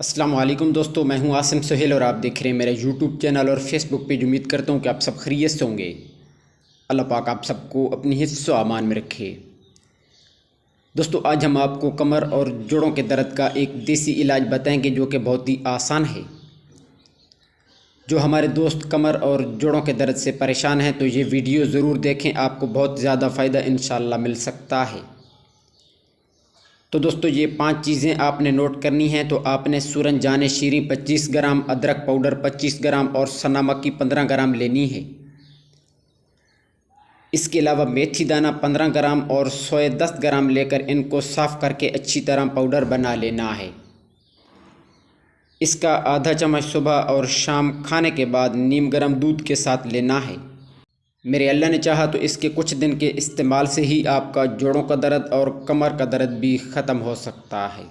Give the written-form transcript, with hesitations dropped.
अस्सलाम वालेकुम दोस्तों, मैं हूं आसिम सुहेल और आप देख रहे हैं मेरा यूट्यूब चैनल और फेसबुक पेज। उम्मीद करता हूं कि आप सब खैरियत से होंगे। अल्लाह पाक आप सबको अपनी हिफ्ज़ व अमान में रखे। दोस्तों, आज हम आपको कमर और जोड़ों के दर्द का एक देसी इलाज बताएंगे जो कि बहुत ही आसान है। जो हमारे दोस्त कमर और जोड़ों के दर्द से परेशान हैं तो ये वीडियो ज़रूर देखें, आपको बहुत ज़्यादा फ़ायदा इंशाअल्लाह मिल सकता है। तो दोस्तों, ये 5 चीज़ें आपने नोट करनी हैं। तो आपने सूरन शीरी 25 ग्राम, अदरक पाउडर 25 ग्राम और सना मक्की 15 ग्राम लेनी है। इसके अलावा मेथी दाना 15 ग्राम और सोया 10 ग्राम लेकर इनको साफ़ करके अच्छी तरह पाउडर बना लेना है। इसका आधा चम्मच सुबह और शाम खाने के बाद नीम गर्म दूध के साथ लेना है। मेरे अल्लाह ने चाहा तो इसके कुछ दिन के इस्तेमाल से ही आपका जोड़ों का दर्द और कमर का दर्द भी ख़त्म हो सकता है।